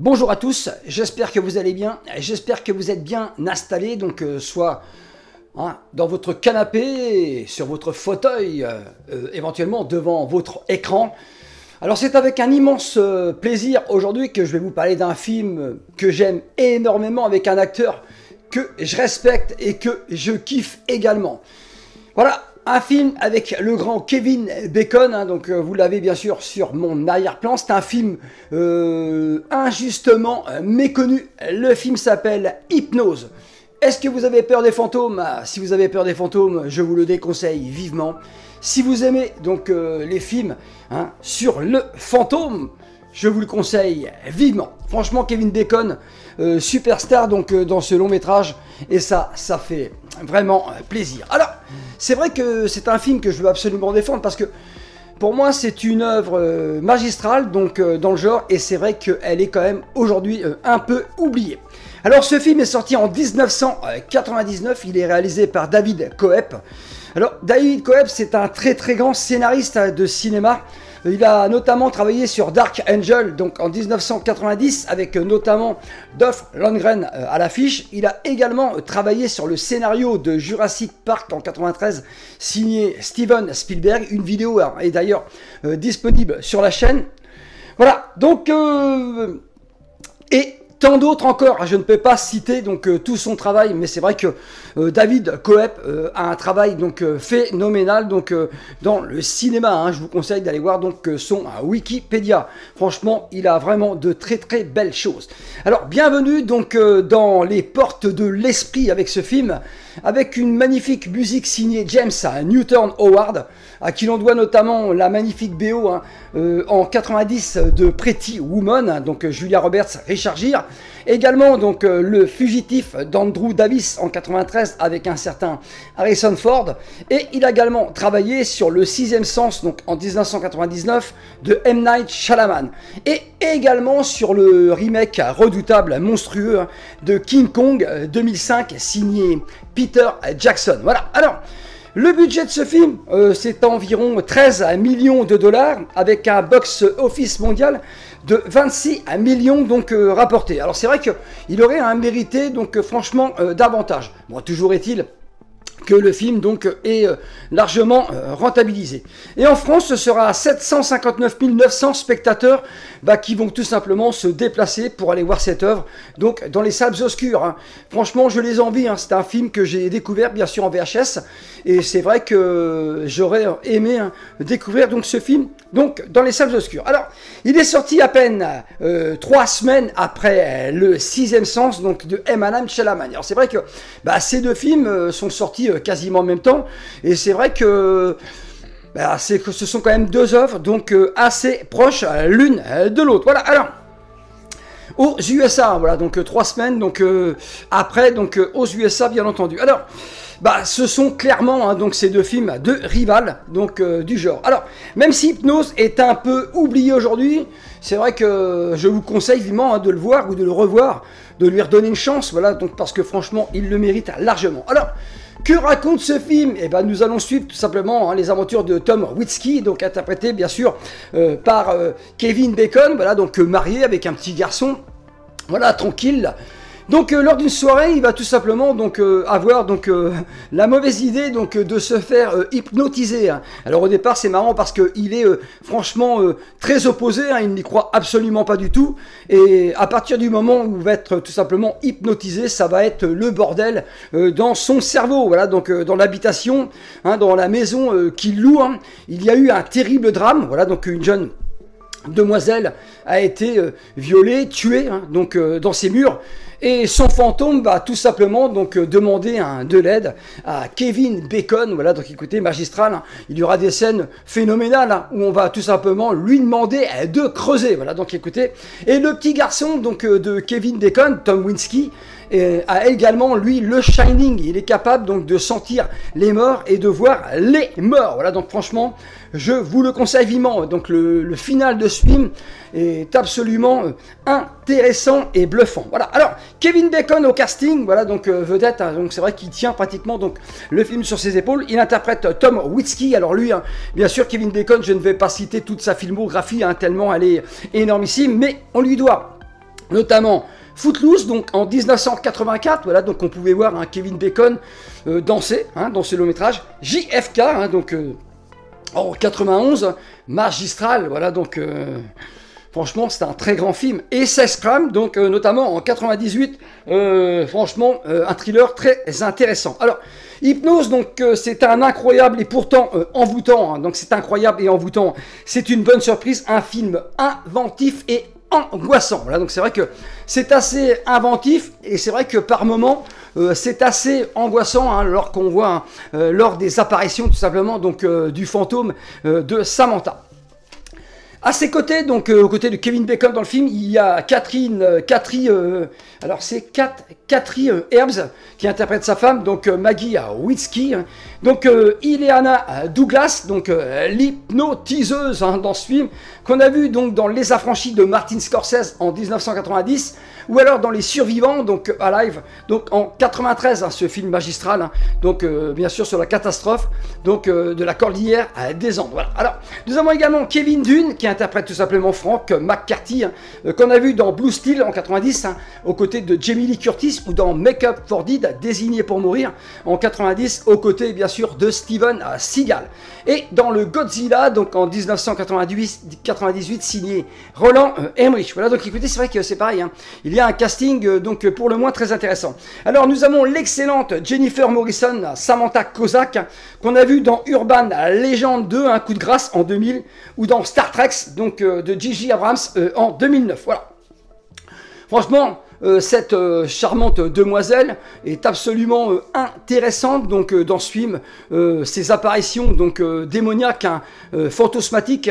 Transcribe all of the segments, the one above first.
Bonjour à tous, j'espère que vous allez bien, j'espère que vous êtes bien installés, donc soit dans votre canapé, sur votre fauteuil, éventuellement devant votre écran. Alors c'est avec un immense plaisir aujourd'hui que je vais vous parler d'un film que j'aime énormément, avec un acteur que je respecte et que je kiffe également. Voilà, un film avec le grand Kevin Bacon, donc vous l'avez bien sûr sur mon arrière-plan. C'est un film injustement méconnu. Le film s'appelle Hypnose. Est-ce que vous avez peur des fantômes? Si vous avez peur des fantômes, je vous le déconseille vivement. Si vous aimez donc les films sur le fantôme, je vous le conseille vivement. Franchement, Kevin Bacon, superstar donc dans ce long métrage, et ça fait vraiment plaisir. Alors, c'est vrai que c'est un film que je veux absolument défendre parce que pour moi c'est une œuvre magistrale donc dans le genre, et c'est vrai qu'elle est quand même aujourd'hui un peu oubliée. Alors ce film est sorti en 1999, il est réalisé par David Koepp. Alors David Koepp, c'est un très grand scénariste de cinéma. Il a notamment travaillé sur Dark Angel donc en 1990 avec notamment Dolph Lundgren à l'affiche. Il a également travaillé sur le scénario de Jurassic Park en 93 signé Steven Spielberg. Une vidéo est d'ailleurs disponible sur la chaîne. Voilà, donc et tant d'autres encore, je ne peux pas citer donc tout son travail, mais c'est vrai que David Koepp a un travail donc phénoménal donc dans le cinéma. Je vous conseille d'aller voir donc son Wikipédia. Franchement, il a vraiment de très belles choses. Alors, bienvenue donc dans les portes de l'esprit avec ce film, avec une magnifique musique signée James Newton Howard, à qui l'on doit notamment la magnifique BO en 90 de Pretty Woman, donc Julia Roberts, Richard Gere. Également donc Le Fugitif d'Andrew Davis en 93 avec un certain Harrison Ford. Et il a également travaillé sur Le Sixième Sens donc en 1999 de M. Night Shyamalan. Et également sur le remake redoutable, monstrueux de King Kong 2005 signé Peter Jackson. Voilà, alors le budget de ce film, c'est environ 13 millions de dollars avec un box-office mondial de 26 millions donc rapportés. Alors c'est vrai qu'il aurait mérité donc franchement davantage. Bon, toujours est-il que le film donc est largement rentabilisé. Et en France, ce sera 759 900 spectateurs qui vont tout simplement se déplacer pour aller voir cette œuvre donc dans les salles obscures. Franchement, je les envie. C'est un film que j'ai découvert bien sûr en VHS, et c'est vrai que j'aurais aimé découvrir donc ce film donc dans les salles obscures. Alors, il est sorti à peine 3 semaines après Le Sixième Sens donc de M. Night Shyamalan. Alors c'est vrai que ces deux films sont sortis quasiment en même temps, et c'est vrai que ce sont quand même deux œuvres donc assez proches l'une de l'autre. Voilà, alors aux USA, voilà, donc 3 semaines donc après donc aux USA bien entendu. Alors ce sont clairement donc ces deux films de rivales donc du genre. Alors même si Hypnose est un peu oublié aujourd'hui, c'est vrai que je vous conseille vivement de le voir ou de le revoir, de lui redonner une chance, voilà, donc parce que franchement il le mérite largement. Alors que raconte ce film? Nous allons suivre tout simplement les aventures de Tom Witsky, donc interprété bien sûr par Kevin Bacon, voilà, donc marié avec un petit garçon, voilà, tranquille. Donc lors d'une soirée, il va tout simplement donc avoir donc la mauvaise idée donc de se faire hypnotiser. Alors au départ, c'est marrant parce que il est franchement très opposé, il n'y croit absolument pas du tout. Et à partir du moment où il va être tout simplement hypnotisé, ça va être le bordel dans son cerveau. Voilà, donc dans l'habitation, dans la maison qu'il loue, il y a eu un terrible drame. Voilà, donc une jeune demoiselle a été violée, tuée donc dans ses murs, et son fantôme va tout simplement donc demander de l'aide à Kevin Bacon. Voilà, donc écoutez, magistral, il y aura des scènes phénoménales où on va tout simplement lui demander de creuser. Voilà, donc écoutez, et le petit garçon donc de Kevin Bacon, Tom Witsky, a également lui le Shining. Il est capable donc de sentir les morts et de voir les morts. Voilà, donc franchement je vous le conseille vivement. Donc le final de ce film est absolument intéressant et bluffant. Voilà, alors Kevin Bacon au casting, voilà, donc vedette, donc c'est vrai qu'il tient pratiquement donc le film sur ses épaules. Il interprète Tom Witsky. Alors lui, bien sûr, Kevin Bacon, je ne vais pas citer toute sa filmographie tellement elle est énormissime, mais on lui doit notamment Footloose, donc en 1984, voilà, donc on pouvait voir Kevin Bacon danser dans ce long métrage. JFK, donc en 91, magistral, voilà, donc franchement c'est un très grand film. Et Sex Crime, donc notamment en 98, franchement un thriller très intéressant. Alors Hypnose, donc c'est un incroyable et pourtant envoûtant, donc c'est incroyable et envoûtant, c'est une bonne surprise, un film inventif et angoissant. Voilà, donc c'est vrai que c'est assez inventif et c'est vrai que par moments c'est assez angoissant lorsqu'on voit lors des apparitions tout simplement donc du fantôme de Samantha. À ses côtés, donc aux côtés de Kevin Bacon dans le film, il y a Cathy Herbs qui interprète sa femme, donc Maggie Witzki, donc Ileana Douglas, donc l'hypnotiseuse dans ce film qu'on a vu donc dans Les Affranchis de Martin Scorsese en 1990, ou alors dans Les Survivants, donc Alive, donc en 93, ce film magistral, donc bien sûr sur la catastrophe donc de la cordillère des Andes. Voilà. Alors nous avons également Kevin Dunn qui interprète tout simplement Frank McCarthy, qu'on a vu dans Blue Steel en 90, aux côtés de Jamie Lee Curtis, ou dans Make Up for Dead, Désigné pour mourir en 90, aux côtés bien sûr de Steven Seagal. Et dans le Godzilla, donc en 1998, signé Roland Emmerich. Voilà, donc écoutez, c'est vrai que c'est pareil, il y a un casting donc pour le moins très intéressant. Alors nous avons l'excellente Jennifer Morrison, Samantha Kozak, qu'on a vu dans Urban Legend 2, un coup de grâce en 2000, ou dans Star Trek, donc de J.J. Abrams en 2009. Voilà. Franchement, cette charmante demoiselle est absolument intéressante donc dans ce film. Ses apparitions donc démoniaques, fantasmatiques,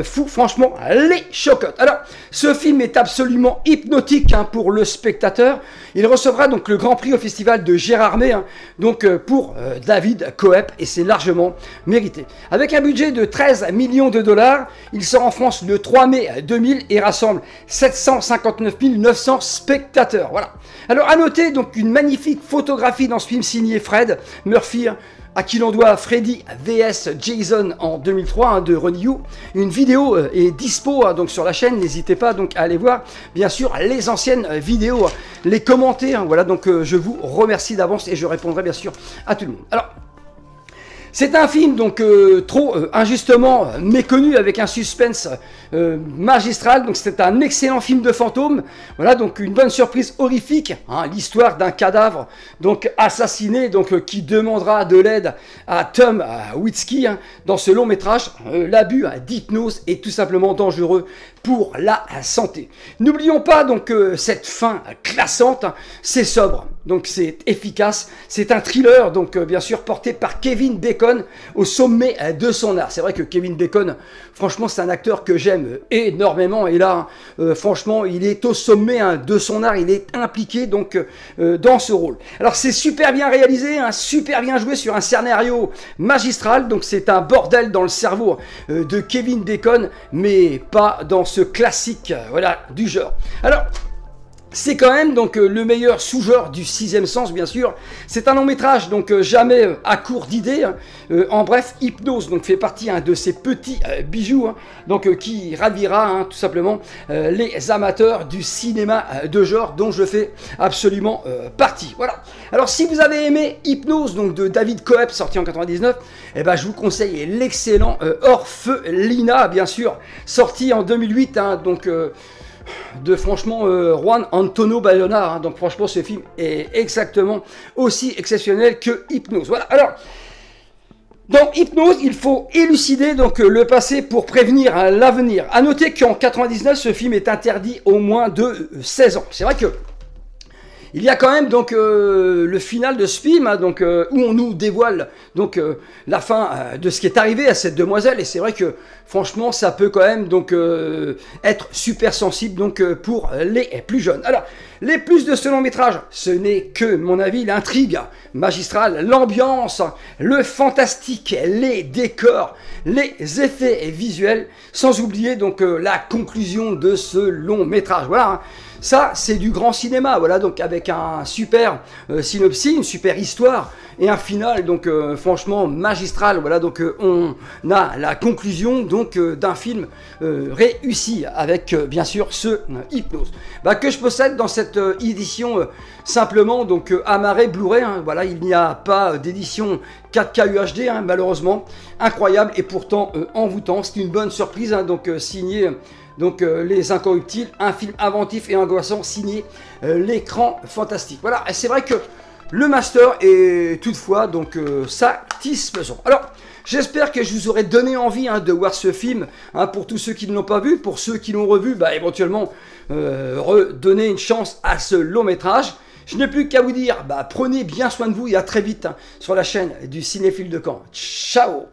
fou, franchement les chocottes. Alors ce film est absolument hypnotique pour le spectateur. Il recevra donc le Grand Prix au Festival de Gérardmer donc pour David Coep, et c'est largement mérité. Avec un budget de 13 millions de dollars, il sort en France le 3 mai 2000 et rassemble 759 900 spectateurs. Voilà. Alors à noter donc une magnifique photographie dans ce film signé Fred Murphy, à qui l'on doit Freddy vs Jason en 2003 de Ronnie Yu. Une vidéo est dispo donc sur la chaîne, n'hésitez pas donc à aller voir bien sûr les anciennes vidéos, les commenter. Voilà, donc je vous remercie d'avance et je répondrai bien sûr à tout le monde. Alors c'est un film donc trop injustement méconnu, avec un suspense magistral. Donc c'est un excellent film de fantôme. Voilà, donc une bonne surprise horrifique, l'histoire d'un cadavre donc assassiné, donc qui demandera de l'aide à Tom Witzki dans ce long métrage. L'abus d'hypnose est tout simplement dangereux pour la santé. N'oublions pas donc cette fin classante, c'est sobre, donc c'est efficace, c'est un thriller donc bien sûr porté par Kevin Bacon au sommet de son art. C'est vrai que Kevin Bacon, franchement c'est un acteur que j'aime énormément, et là franchement il est au sommet de son art, il est impliqué donc dans ce rôle. Alors c'est super bien réalisé, super bien joué sur un scénario magistral, donc c'est un bordel dans le cerveau de Kevin Bacon, mais pas dans ce classique voilà du genre. Alors c'est quand même donc le meilleur sous-genre du sixième sens, bien sûr. C'est un long métrage, donc jamais à court d'idées. En bref, Hypnose donc fait partie de ces petits bijoux donc qui ravira tout simplement les amateurs du cinéma de genre, dont je fais absolument partie. Voilà. Alors si vous avez aimé Hypnose donc de David Coep, sorti en 99, eh ben je vous conseille l'excellent Orphelina, bien sûr, sorti en 2008, donc de franchement Juan Antonio Bayona, donc franchement ce film est exactement aussi exceptionnel que Hypnose. Voilà. Alors dans Hypnose, il faut élucider donc le passé pour prévenir l'avenir. À noter qu'en 99, ce film est interdit au moins de 16 ans. C'est vrai que il y a quand même donc le final de ce film, donc où on nous dévoile donc la fin de ce qui est arrivé à cette demoiselle, et c'est vrai que franchement ça peut quand même donc être super sensible donc pour les plus jeunes. Alors les plus de ce long métrage, ce n'est que mon avis, l'intrigue magistrale, l'ambiance, le fantastique, les décors, les effets visuels, sans oublier donc la conclusion de ce long métrage. Voilà. Ça, c'est du grand cinéma, voilà, donc avec un super synopsis, une super histoire et un final, donc franchement magistral, voilà, donc on a la conclusion donc d'un film réussi avec bien sûr ce Hypnose, que je possède dans cette édition simplement donc amarré Blu-ray, hein, voilà, il n'y a pas d'édition 4K UHD, hein, malheureusement, incroyable et pourtant envoûtant, c'est une bonne surprise, hein, donc signé donc Les Incorruptibles, un film inventif et angoissant signé l'écran fantastique. Voilà, et c'est vrai que le master est toutefois donc satisfaisant. Alors, j'espère que je vous aurai donné envie hein, de voir ce film, hein, pour tous ceux qui ne l'ont pas vu, pour ceux qui l'ont revu, éventuellement redonner une chance à ce long métrage. Je n'ai plus qu'à vous dire, prenez bien soin de vous et à très vite hein, sur la chaîne du Cinéphile de Caen. Ciao!